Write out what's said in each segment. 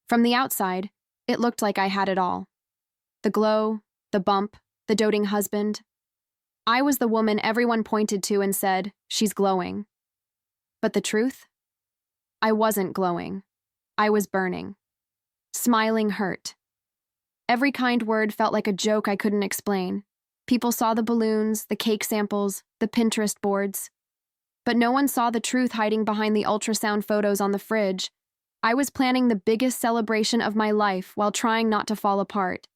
From the outside, it looked like I had it all. The glow, the bump, the doting husband. I was the woman everyone pointed to and said, "She's glowing." But the truth? I wasn't glowing. I was burning. Smiling hurt. Every kind word felt like a joke I couldn't explain. People saw the balloons, the cake samples, the Pinterest boards. But no one saw the truth hiding behind the ultrasound photos on the fridge. I was planning the biggest celebration of my life while trying not to fall apart.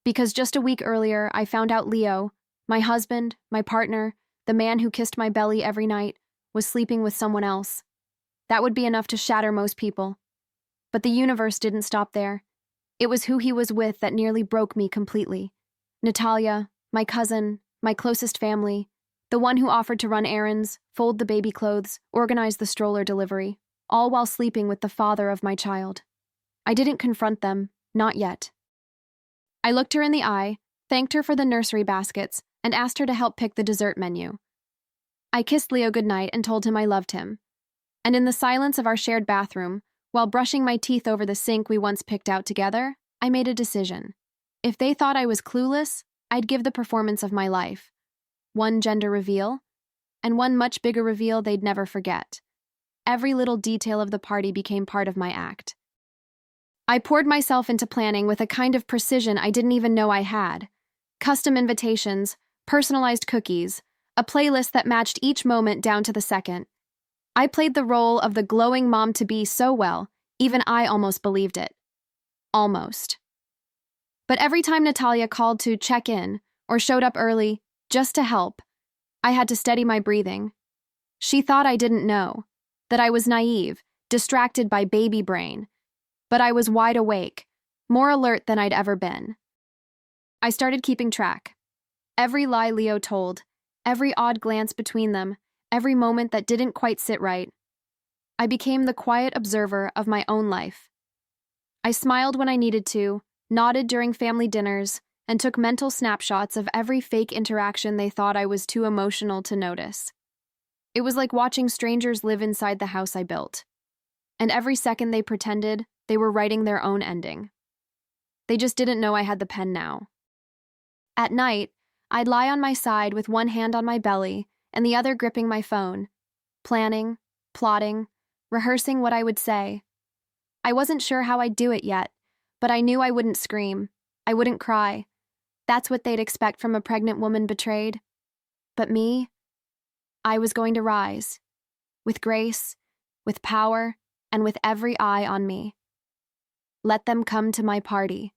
Because just a week earlier, I found out Leo, my husband, my partner, the man who kissed my belly every night, was sleeping with someone else. That would be enough to shatter most people. But the universe didn't stop there. It was who he was with that nearly broke me completely. Natalia, my cousin, my closest family, the one who offered to run errands, fold the baby clothes, organize the stroller delivery, all while sleeping with the father of my child. I didn't confront them, not yet. I looked her in the eye, thanked her for the nursery baskets, and asked her to help pick the dessert menu. I kissed Leo goodnight and told him I loved him. And in the silence of our shared bathroom, while brushing my teeth over the sink we once picked out together, I made a decision. If they thought I was clueless, I'd give the performance of my life. One gender reveal, and one much bigger reveal they'd never forget. Every little detail of the party became part of my act. I poured myself into planning with a kind of precision I didn't even know I had. Custom invitations, personalized cookies, a playlist that matched each moment down to the second. I played the role of the glowing mom-to-be so well, even I almost believed it. Almost. But every time Natalia called to check in, or showed up early, just to help, I had to steady my breathing. She thought I didn't know, that I was naive, distracted by baby brain. But I was wide awake, more alert than I'd ever been. I started keeping track. Every lie Leo told, every odd glance between them, every moment that didn't quite sit right. I became the quiet observer of my own life. I smiled when I needed to, nodded during family dinners, and took mental snapshots of every fake interaction they thought I was too emotional to notice. It was like watching strangers live inside the house I built. And every second they pretended, they were writing their own ending. They just didn't know I had the pen now. At night, I'd lie on my side with one hand on my belly and the other gripping my phone, planning, plotting, rehearsing what I would say. I wasn't sure how I'd do it yet, but I knew I wouldn't scream. I wouldn't cry. That's what they'd expect from a pregnant woman betrayed. But me, I was going to rise, with grace, with power, and with every eye on me. Let them come to my party.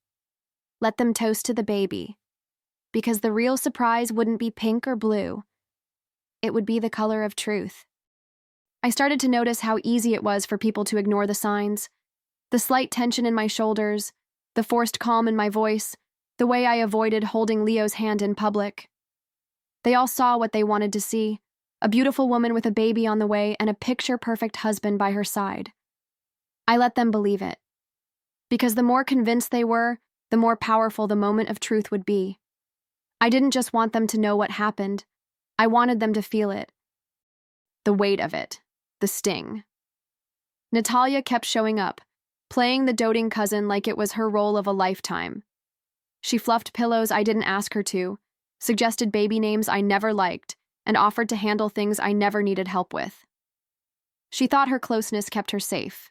Let them toast to the baby. Because the real surprise wouldn't be pink or blue. It would be the color of truth. I started to notice how easy it was for people to ignore the signs. The slight tension in my shoulders, the forced calm in my voice, the way I avoided holding Leo's hand in public. They all saw what they wanted to see, a beautiful woman with a baby on the way and a picture-perfect husband by her side. I let them believe it. Because the more convinced they were, the more powerful the moment of truth would be. I didn't just want them to know what happened. I wanted them to feel it. The weight of it. The sting. Natalia kept showing up, playing the doting cousin like it was her role of a lifetime. She fluffed pillows I didn't ask her to, suggested baby names I never liked, and offered to handle things I never needed help with. She thought her closeness kept her safe.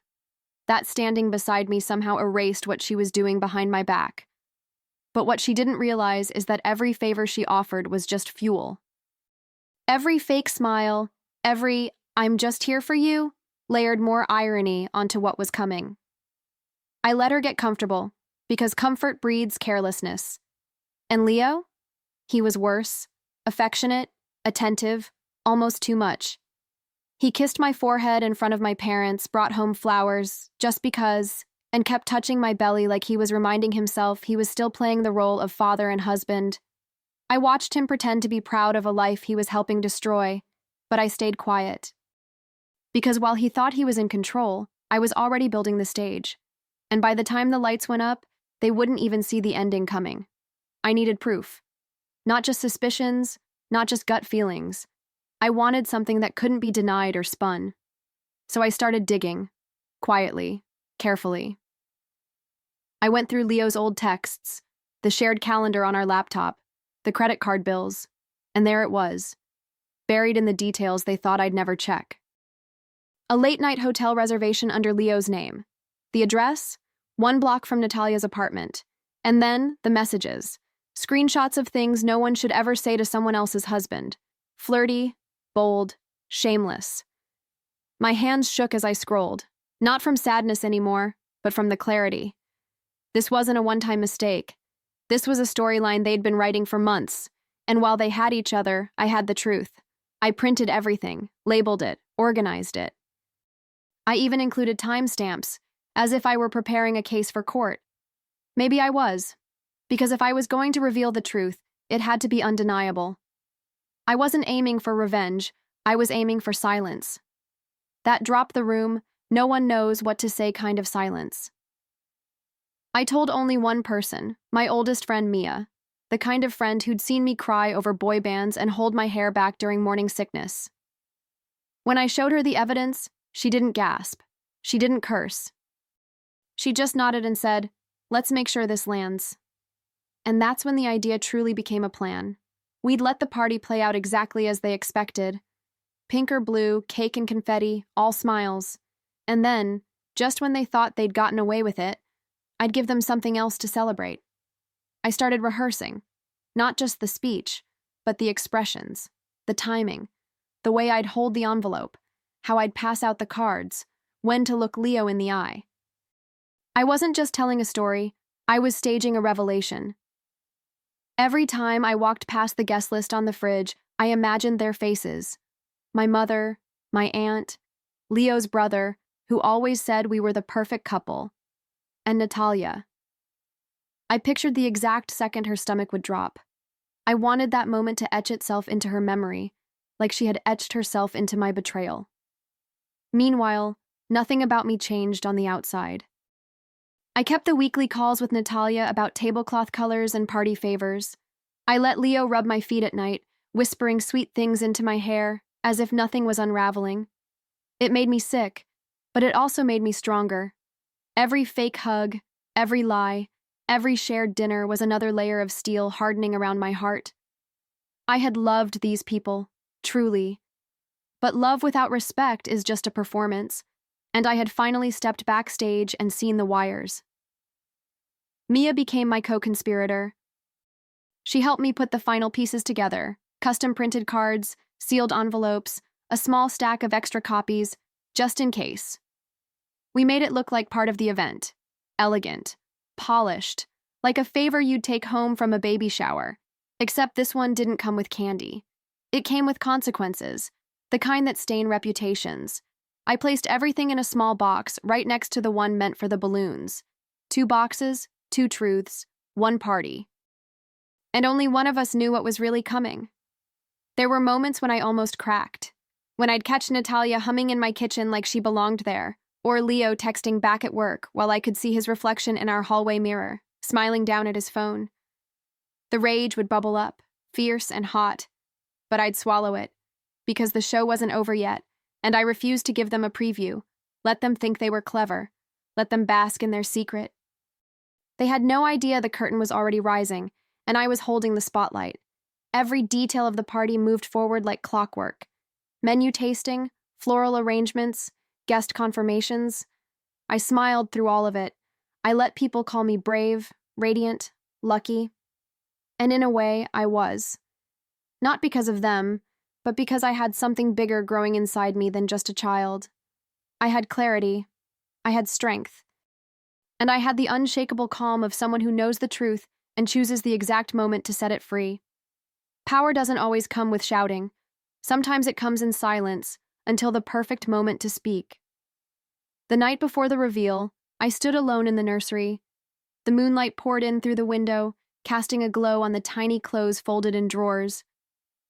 That standing beside me somehow erased what she was doing behind my back. But what she didn't realize is that every favor she offered was just fuel. Every fake smile, every "I'm just here for you," layered more irony onto what was coming. I let her get comfortable, because comfort breeds carelessness. And Leo? He was worse, affectionate, attentive, almost too much. He kissed my forehead in front of my parents, brought home flowers, just because, and kept touching my belly like he was reminding himself he was still playing the role of father and husband. I watched him pretend to be proud of a life he was helping destroy, but I stayed quiet. Because while he thought he was in control, I was already building the stage. And by the time the lights went up, they wouldn't even see the ending coming. I needed proof. Not just suspicions, not just gut feelings. I wanted something that couldn't be denied or spun. So I started digging, quietly, carefully. I went through Leo's old texts, the shared calendar on our laptop, the credit card bills, and there it was, buried in the details they thought I'd never check. A late-night hotel reservation under Leo's name. The address? 1 block from Natalia's apartment. And then, the messages. Screenshots of things no one should ever say to someone else's husband. Flirty, bold, shameless. My hands shook as I scrolled, not from sadness anymore, but from the clarity. This wasn't a one-time mistake. This was a storyline they'd been writing for months, and while they had each other, I had the truth. I printed everything, labeled it, organized it. I even included timestamps, as if I were preparing a case for court. Maybe I was, because if I was going to reveal the truth, it had to be undeniable. I wasn't aiming for revenge, I was aiming for silence. That drop the room, no one knows what to say kind of silence. I told only one person, my oldest friend Mia, the kind of friend who'd seen me cry over boy bands and hold my hair back during morning sickness. When I showed her the evidence, she didn't gasp. She didn't curse. She just nodded and said, "Let's make sure this lands." And that's when the idea truly became a plan. We'd let the party play out exactly as they expected. Pink or blue, cake and confetti, all smiles. And then, just when they thought they'd gotten away with it, I'd give them something else to celebrate. I started rehearsing, not just the speech, but the expressions, the timing, the way I'd hold the envelope, how I'd pass out the cards, when to look Leo in the eye. I wasn't just telling a story, I was staging a revelation. Every time I walked past the guest list on the fridge, I imagined their faces. My mother, my aunt, Leo's brother, who always said we were the perfect couple, and Natalia. I pictured the exact second her stomach would drop. I wanted that moment to etch itself into her memory, like she had etched herself into my betrayal. Meanwhile, nothing about me changed on the outside. I kept the weekly calls with Natalia about tablecloth colors and party favors. I let Leo rub my feet at night, whispering sweet things into my hair, as if nothing was unraveling. It made me sick, but it also made me stronger. Every fake hug, every lie, every shared dinner was another layer of steel hardening around my heart. I had loved these people, truly. But love without respect is just a performance, and I had finally stepped backstage and seen the wires. Mia became my co-conspirator. She helped me put the final pieces together, custom-printed cards, sealed envelopes, a small stack of extra copies, just in case. We made it look like part of the event, elegant, polished, like a favor you'd take home from a baby shower, except this one didn't come with candy. It came with consequences, the kind that stain reputations. I placed everything in a small box right next to the one meant for the balloons. 2 boxes, 2 truths, 1 party. And only one of us knew what was really coming. There were moments when I almost cracked. When I'd catch Natalia humming in my kitchen like she belonged there, or Leo texting back at work while I could see his reflection in our hallway mirror, smiling down at his phone. The rage would bubble up, fierce and hot, but I'd swallow it, because the show wasn't over yet, and I refused to give them a preview, let them think they were clever, let them bask in their secret. They had no idea the curtain was already rising, and I was holding the spotlight. Every detail of the party moved forward like clockwork. Menu tasting, floral arrangements, guest confirmations. I smiled through all of it. I let people call me brave, radiant, lucky. And in a way, I was. Not because of them, but because I had something bigger growing inside me than just a child. I had clarity. I had strength. And I had the unshakable calm of someone who knows the truth and chooses the exact moment to set it free. Power doesn't always come with shouting. Sometimes it comes in silence, until the perfect moment to speak. The night before the reveal, I stood alone in the nursery. The moonlight poured in through the window, casting a glow on the tiny clothes folded in drawers.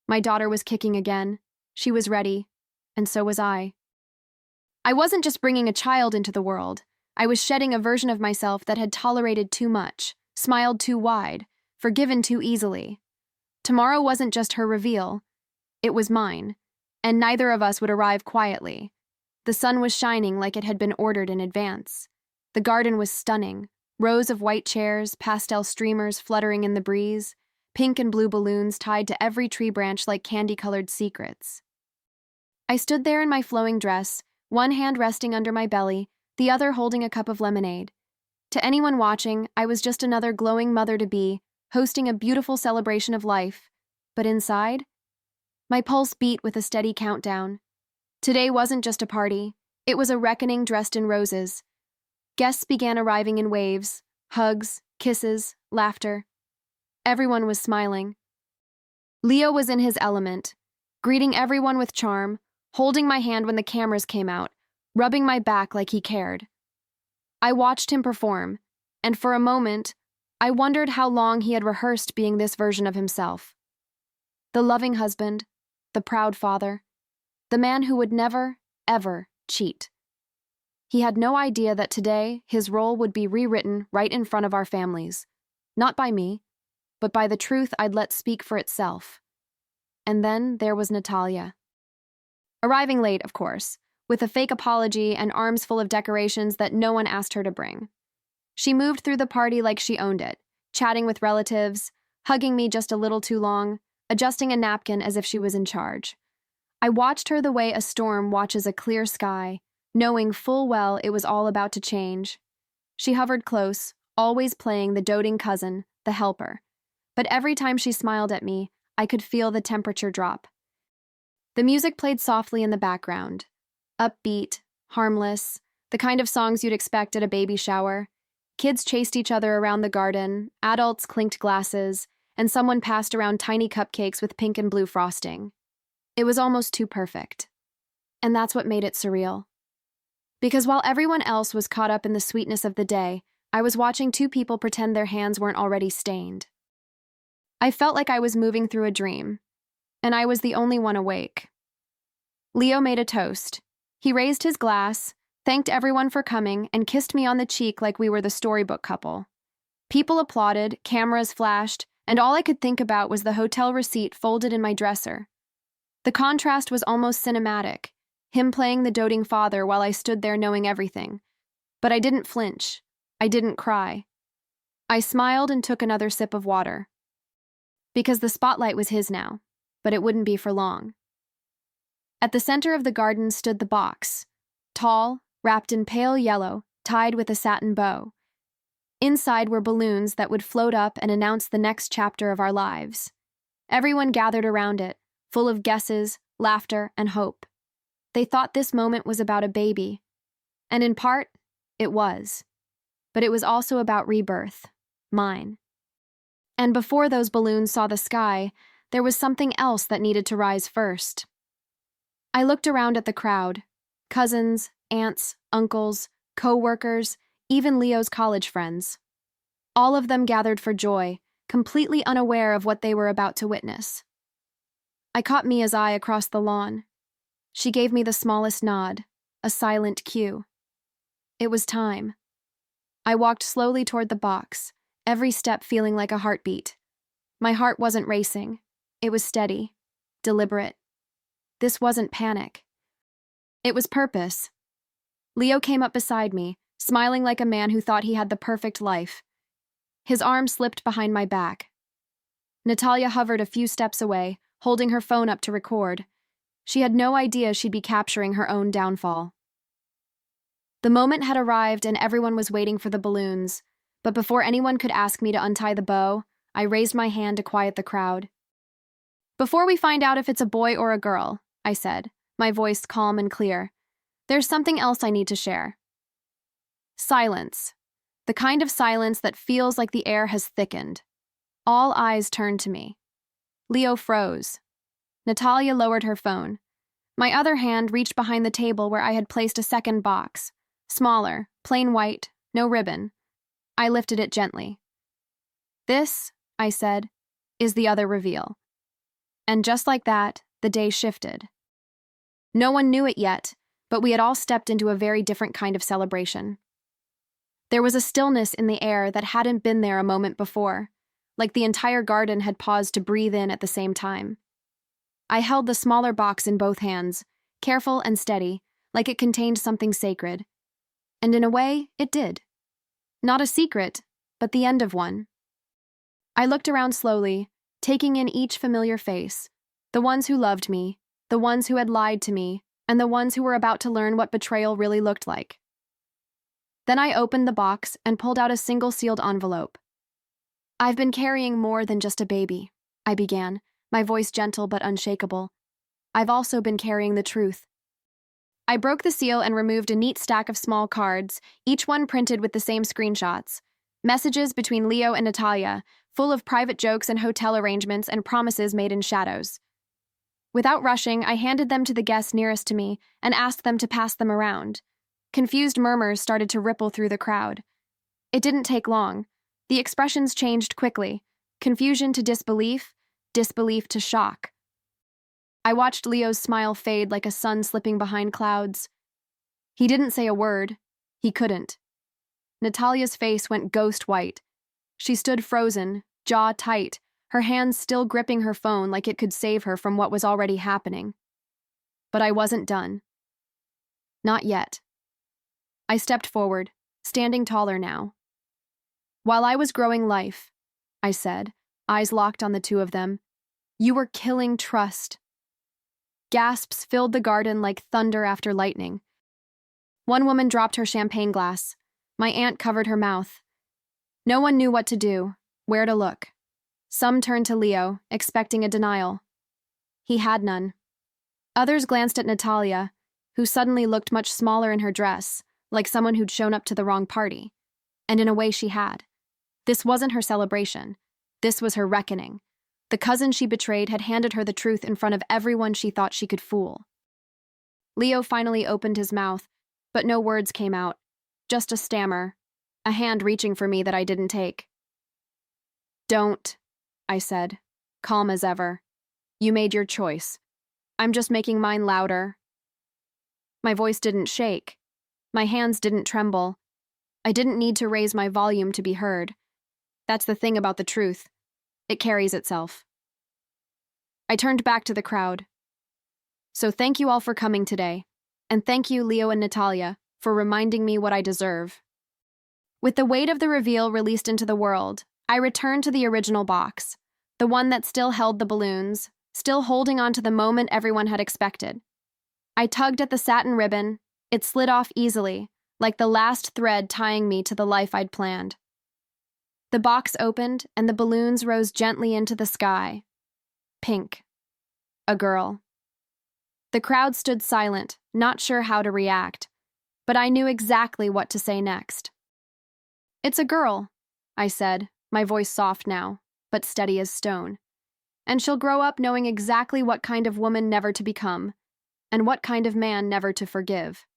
My daughter was kicking again. She was ready, and so was I. I wasn't just bringing a child into the world. I was shedding a version of myself that had tolerated too much, smiled too wide, forgiven too easily. Tomorrow wasn't just her reveal. It was mine, and neither of us would arrive quietly. The sun was shining like it had been ordered in advance. The garden was stunning, Rows of white chairs, pastel streamers fluttering in the breeze, pink and blue balloons tied to every tree branch like candy-colored secrets. I stood there in my flowing dress, one hand resting under my belly, the other holding a cup of lemonade. To anyone watching, I was just another glowing mother-to-be, hosting a beautiful celebration of life. But inside, my pulse beat with a steady countdown. Today wasn't just a party, it was a reckoning dressed in roses. Guests began arriving in waves, hugs, kisses, laughter. Everyone was smiling. Leo was in his element, greeting everyone with charm, holding my hand when the cameras came out, rubbing my back like he cared. I watched him perform, and for a moment, I wondered how long he had rehearsed being this version of himself. The loving husband, the proud father, the man who would never, ever cheat. He had no idea that today his role would be rewritten right in front of our families, not by me, but by the truth I'd let speak for itself. And then there was Natalia. Arriving late, of course, with a fake apology and arms full of decorations that no one asked her to bring. She moved through the party like she owned it, chatting with relatives, hugging me just a little too long, adjusting a napkin as if she was in charge. I watched her the way a storm watches a clear sky, knowing full well it was all about to change. She hovered close, always playing the doting cousin, the helper. But every time she smiled at me, I could feel the temperature drop. The music played softly in the background. Upbeat, harmless, the kind of songs you'd expect at a baby shower. Kids chased each other around the garden, adults clinked glasses, and someone passed around tiny cupcakes with pink and blue frosting. It was almost too perfect. And that's what made it surreal. Because while everyone else was caught up in the sweetness of the day, I was watching two people pretend their hands weren't already stained. I felt like I was moving through a dream, and I was the only one awake. Leo made a toast. He raised his glass, thanked everyone for coming, and kissed me on the cheek like we were the storybook couple. People applauded, cameras flashed, and all I could think about was the hotel receipt folded in my dresser. The contrast was almost cinematic, him playing the doting father while I stood there knowing everything. But I didn't flinch. I didn't cry. I smiled and took another sip of water. Because the spotlight was his now, but it wouldn't be for long. At the center of the garden stood the box, tall, wrapped in pale yellow, tied with a satin bow. Inside were balloons that would float up and announce the next chapter of our lives. Everyone gathered around it, full of guesses, laughter, and hope. They thought this moment was about a baby, and in part, it was. But it was also about rebirth, mine. And before those balloons saw the sky, there was something else that needed to rise first. I looked around at the crowd, cousins, aunts, uncles, co-workers, even Leo's college friends. All of them gathered for joy, completely unaware of what they were about to witness. I caught Mia's eye across the lawn. She gave me the smallest nod, a silent cue. It was time. I walked slowly toward the box, every step feeling like a heartbeat. My heart wasn't racing. It was steady, deliberate. This wasn't panic. It was purpose. Leo came up beside me, smiling like a man who thought he had the perfect life. His arm slipped behind my back. Natalia hovered a few steps away, holding her phone up to record. She had no idea she'd be capturing her own downfall. The moment had arrived and everyone was waiting for the balloons, but before anyone could ask me to untie the bow, I raised my hand to quiet the crowd. "Before we find out if it's a boy or a girl," I said, my voice calm and clear, "there's something else I need to share." Silence. The kind of silence that feels like the air has thickened. All eyes turned to me. Leo froze. Natalia lowered her phone. My other hand reached behind the table where I had placed a second box. Smaller, plain white, no ribbon. I lifted it gently. "This," I said, "is the other reveal." And just like that, the day shifted. No one knew it yet, but we had all stepped into a very different kind of celebration. There was a stillness in the air that hadn't been there a moment before, like the entire garden had paused to breathe in at the same time. I held the smaller box in both hands, careful and steady, like it contained something sacred. And in a way, it did. Not a secret, but the end of one. I looked around slowly, taking in each familiar face, the ones who loved me, the ones who had lied to me, and the ones who were about to learn what betrayal really looked like. Then I opened the box and pulled out a single sealed envelope. "I've been carrying more than just a baby," I began, my voice gentle but unshakable. "I've also been carrying the truth." I broke the seal and removed a neat stack of small cards, each one printed with the same screenshots. Messages between Leo and Natalia, full of private jokes and hotel arrangements and promises made in shadows. Without rushing, I handed them to the guests nearest to me and asked them to pass them around. Confused murmurs started to ripple through the crowd. It didn't take long. The expressions changed quickly. Confusion to disbelief, disbelief to shock. I watched Leo's smile fade like a sun slipping behind clouds. He didn't say a word. He couldn't. Natalia's face went ghost white. She stood frozen, jaw tight, her hands still gripping her phone like it could save her from what was already happening. But I wasn't done. Not yet. I stepped forward, standing taller now. "While I was growing life," I said, eyes locked on the two of them, "you were killing trust." Gasps filled the garden like thunder after lightning. One woman dropped her champagne glass. My aunt covered her mouth. No one knew what to do, where to look. Some turned to Leo, expecting a denial. He had none. Others glanced at Natalia, who suddenly looked much smaller in her dress, like someone who'd shown up to the wrong party. And in a way she had. This wasn't her celebration. This was her reckoning. The cousin she betrayed had handed her the truth in front of everyone she thought she could fool. Leo finally opened his mouth, but no words came out. Just a stammer, a hand reaching for me that I didn't take. "Don't," I said, calm as ever. "You made your choice. I'm just making mine louder." My voice didn't shake. My hands didn't tremble. I didn't need to raise my volume to be heard. That's the thing about the truth. It carries itself. I turned back to the crowd. "So thank you all for coming today, and thank you, Leo and Natalia, for reminding me what I deserve." With the weight of the reveal released into the world, I returned to the original box, the one that still held the balloons, still holding on to the moment everyone had expected. I tugged at the satin ribbon. It slid off easily, like the last thread tying me to the life I'd planned. The box opened, and the balloons rose gently into the sky. Pink. A girl. The crowd stood silent, not sure how to react, but I knew exactly what to say next. "It's a girl," I said, my voice soft now, but steady as stone. "And she'll grow up knowing exactly what kind of woman never to become, and what kind of man never to forgive."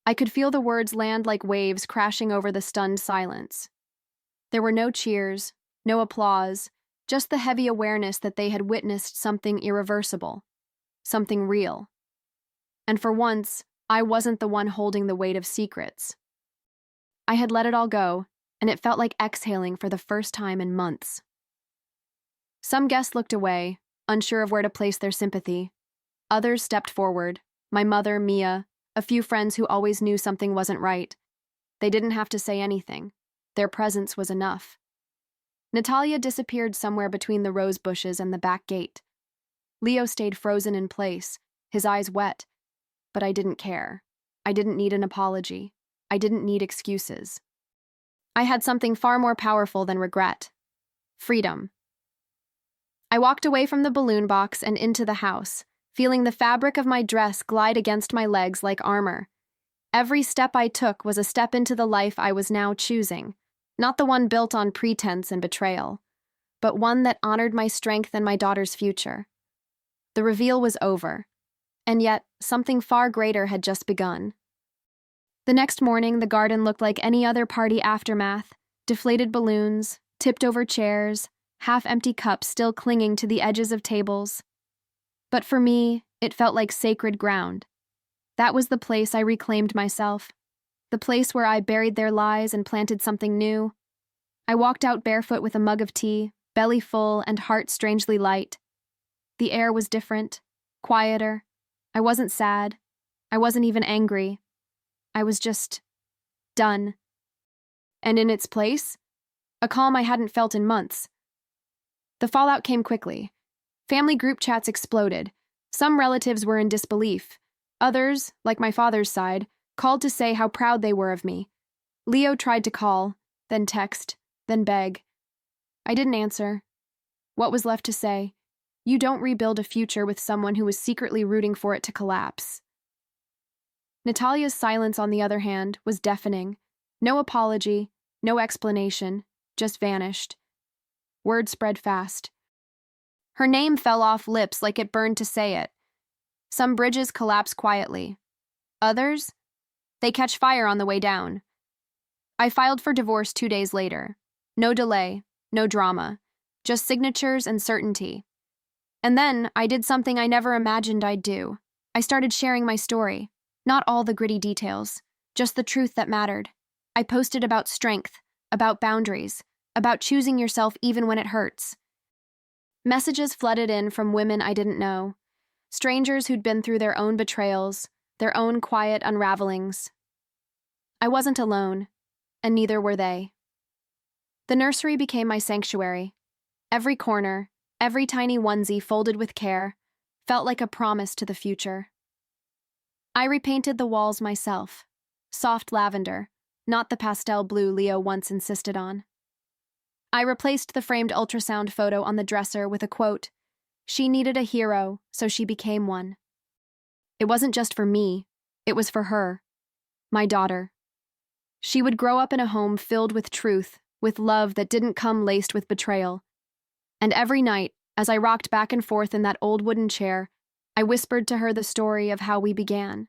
I could feel the words land like waves crashing over the stunned silence. There were no cheers, no applause, just the heavy awareness that they had witnessed something irreversible, something real. And for once, I wasn't the one holding the weight of secrets. I had let it all go, and it felt like exhaling for the first time in months. Some guests looked away, unsure of where to place their sympathy. Others stepped forward, my mother, Mia, a few friends who always knew something wasn't right. They didn't have to say anything. Their presence was enough. Natalia disappeared somewhere between the rose bushes and the back gate. Leo stayed frozen in place, his eyes wet. But I didn't care. I didn't need an apology. I didn't need excuses. I had something far more powerful than regret. Freedom. I walked away from the balloon box and into the house, feeling the fabric of my dress glide against my legs like armor. Every step I took was a step into the life I was now choosing, not the one built on pretense and betrayal, but one that honored my strength and my daughter's future. The reveal was over, and yet something far greater had just begun. The next morning, the garden looked like any other party aftermath: deflated balloons, tipped-over chairs, half-empty cups still clinging to the edges of tables. But for me, it felt like sacred ground. That was the place I reclaimed myself, the place where I buried their lies and planted something new. I walked out barefoot with a mug of tea, belly full and heart strangely light. The air was different, quieter. I wasn't sad. I wasn't even angry. I was just done. And in its place, a calm I hadn't felt in months. The fallout came quickly. Family group chats exploded. Some relatives were in disbelief. Others, like my father's side, called to say how proud they were of me. Leo tried to call, then text, then beg. I didn't answer. What was left to say? You don't rebuild a future with someone who was secretly rooting for it to collapse. Natalia's silence, on the other hand, was deafening. No apology, no explanation, just vanished. Word spread fast. Her name fell off lips like it burned to say it. Some bridges collapse quietly. Others? They catch fire on the way down. I filed for divorce 2 days later. No delay, no drama, just signatures and certainty. And then I did something I never imagined I'd do. I started sharing my story. Not all the gritty details, just the truth that mattered. I posted about strength, about boundaries, about choosing yourself even when it hurts. Messages flooded in from women I didn't know, strangers who'd been through their own betrayals, their own quiet unravelings. I wasn't alone, and neither were they. The nursery became my sanctuary. Every corner, every tiny onesie folded with care, felt like a promise to the future. I repainted the walls myself, soft lavender, not the pastel blue Leo once insisted on. I replaced the framed ultrasound photo on the dresser with a quote, "She needed a hero, so she became one." It wasn't just for me, it was for her, my daughter. She would grow up in a home filled with truth, with love that didn't come laced with betrayal. And every night, as I rocked back and forth in that old wooden chair, I whispered to her the story of how we began.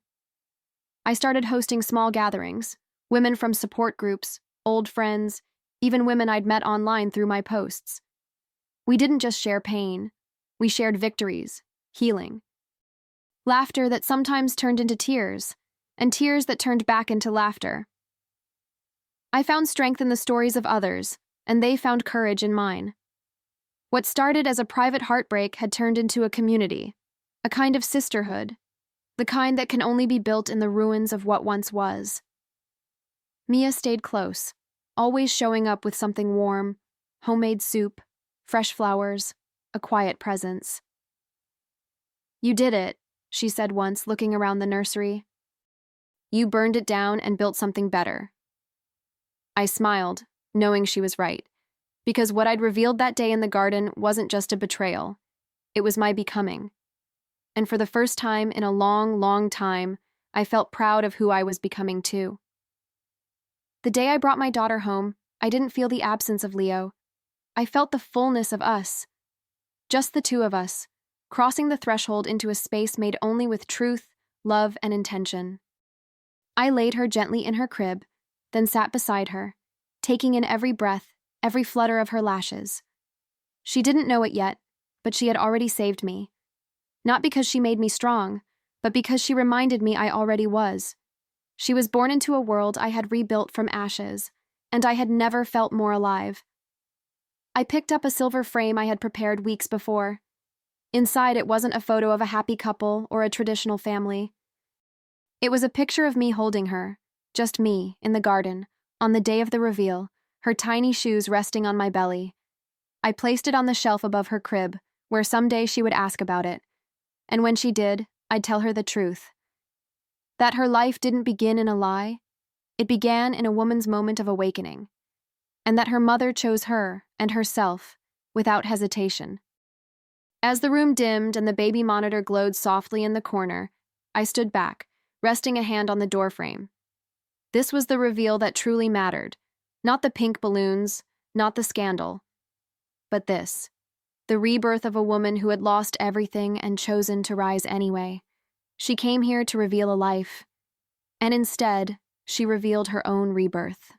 I started hosting small gatherings, women from support groups, old friends, even women I'd met online through my posts. We didn't just share pain, we shared victories, healing. Laughter that sometimes turned into tears, and tears that turned back into laughter. I found strength in the stories of others, and they found courage in mine. What started as a private heartbreak had turned into a community, a kind of sisterhood, the kind that can only be built in the ruins of what once was. Mia stayed close, always showing up with something warm, homemade soup, fresh flowers, a quiet presence. "You did it," she said once, looking around the nursery. "You burned it down and built something better." I smiled, knowing she was right, because what I'd revealed that day in the garden wasn't just a betrayal. It was my becoming. And for the first time in a long, long time, I felt proud of who I was becoming too. The day I brought my daughter home, I didn't feel the absence of Leo. I felt the fullness of us. Just the two of us, crossing the threshold into a space made only with truth, love, and intention. I laid her gently in her crib, then sat beside her, taking in every breath, every flutter of her lashes. She didn't know it yet, but she had already saved me. Not because she made me strong, but because she reminded me I already was. She was born into a world I had rebuilt from ashes, and I had never felt more alive. I picked up a silver frame I had prepared weeks before. Inside, it wasn't a photo of a happy couple or a traditional family. It was a picture of me holding her, just me, in the garden, on the day of the reveal, her tiny shoes resting on my belly. I placed it on the shelf above her crib, where someday she would ask about it. And when she did, I'd tell her the truth. That her life didn't begin in a lie. It began in a woman's moment of awakening. And that her mother chose her and herself without hesitation. As the room dimmed and the baby monitor glowed softly in the corner, I stood back, resting a hand on the doorframe. This was the reveal that truly mattered. Not the pink balloons, not the scandal. But this. The rebirth of a woman who had lost everything and chosen to rise anyway. She came here to reveal a life. And instead, she revealed her own rebirth.